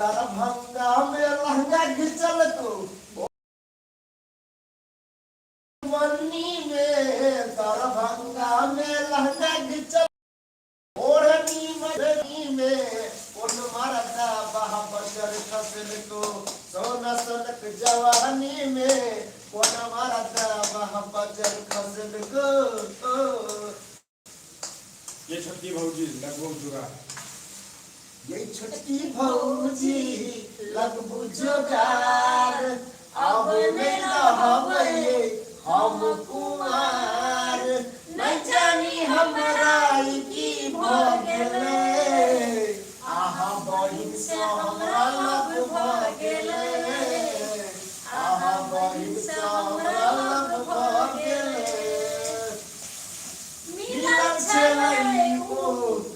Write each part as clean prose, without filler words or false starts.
दरभंगा में लहंगा घिचल तो मन्नी में दरभंगा में लहंगा घिचल ओढ़नी मधनी में उन मरदा बहा बजर खसल तो सोना सनक जवानी में उन मरदा बहा बजर खसल को। ये छटकी भौजी लगभग जुगा ये छटकी भौजी लगभग जुगार अब मेरा हवे हम कुमार न जानी हमरा की भगले आहा बहिन से हमरा लब भगले आहा बहिन से हमरा लब भगले मिला चलाई को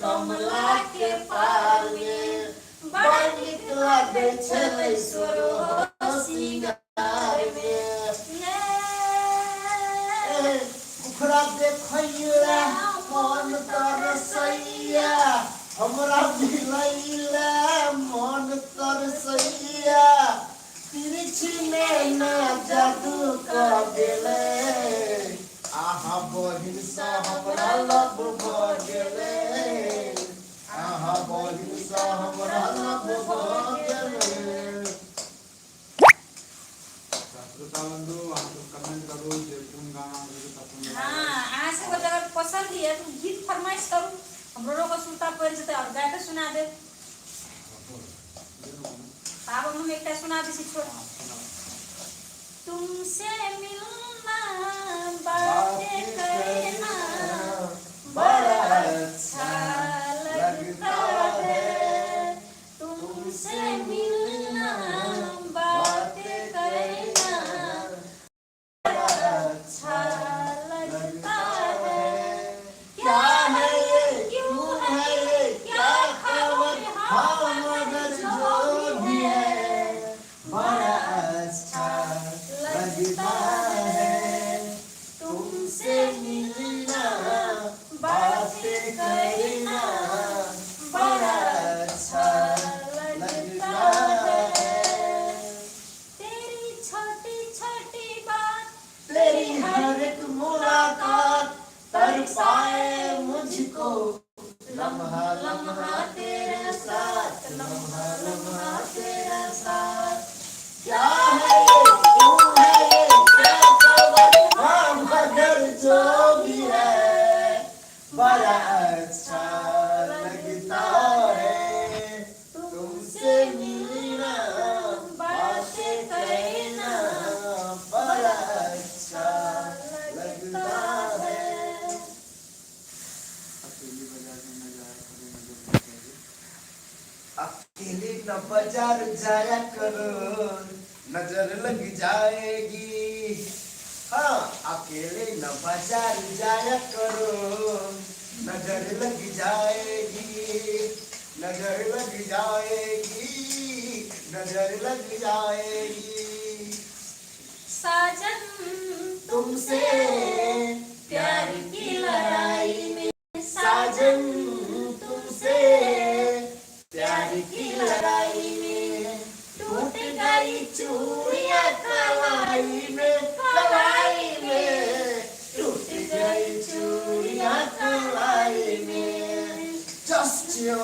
कमला के पार में बानिक लागे चले सोरो सिंगार में मुखरा देखैया मन तरसैया हमरा भिलैला मन तरसैया तिरछी में ना जादू कर देले आहा बहिन सा हमरा लब भगले आहा बहिन सा हमरा लब भगले। बंधु आप लोग कमेंट करो जैतून गाना मुझे पसंद है। हाँ आज से अगर पसंद है तो गीत फरमाइश करो हम लोगों को सुनता पड़ जाते और गा के सुना दे आप हम एक सुना दे छोड़ तुमसे मिलना बातें करना बड़ा अच्छा लगता है तुमसे मिलना बातें करना अच्छा लगता है क्या है ये क्यों है ये क्या खबर हाँ मगर जो भी है बड़ा अच्छा लगता है तुमसे मिलना बातें करना बड़ा अच्छा लगता है तेरी छोटी छोटी बात तेरी हर एक मुलाकात तरसाए मुझको लम्हा लम्हा तेरे साथ लम्हा लम्हा तेरे साथ क्या है ये क्यों है ये क्या खबर हाँ मगर जो भी है बड़ा अच्छा लगता है तुमसे मिलना बातें करना बड़ा अच्छा लगता है। अकेले न बाजार जाया करो नजर लग जाएगी हाँ अकेले न बाजार जाया करो नजर लग जाएगी नजर लग जाएगी नजर लग जाएगी साजन तुमसे प्यार की लड़ाई में साजन तुमसे प्यार की लड़ाई में टूट गई चूड़ियां कलाई में टूट गई चूड़ियां कलाई में just you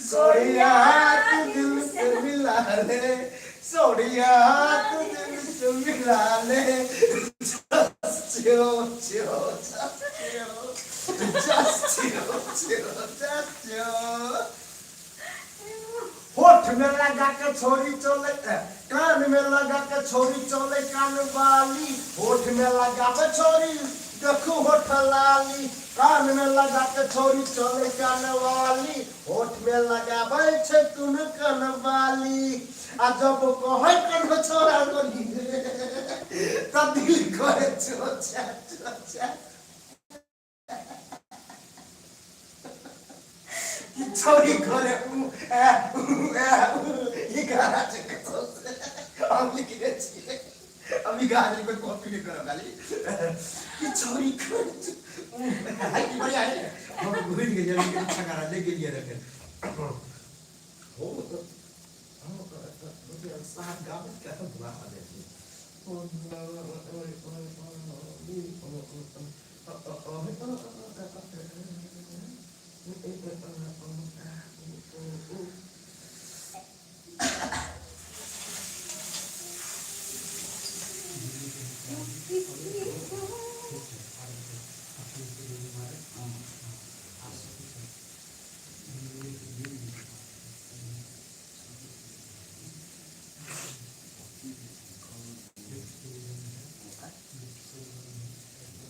सोड़िया हाथ दिल से मिला ले सोड़िया हाथ दिल से मिला ले just you होठ में लगा के छोरी चले कान में लगा के छोरी चले कान वाली होठ में लगा के छोरी देखो होठ लाली कान में लगा के छोरी चले कान वाली होठ में लगा बैठे तुन कान वाली आ जब कहे कन छोरा गोली तब दिल करे चोचा छोरी करे ये गाना चेक हम लिख रहे છીએ अभी गाने को कॉपी नहीं करो खाली ये छोरी करे बढ़िया है हम भूल गए जल्दी के अच्छा करा लेके लिए रखे हो तो मुझे साथ गाँव का बुला दे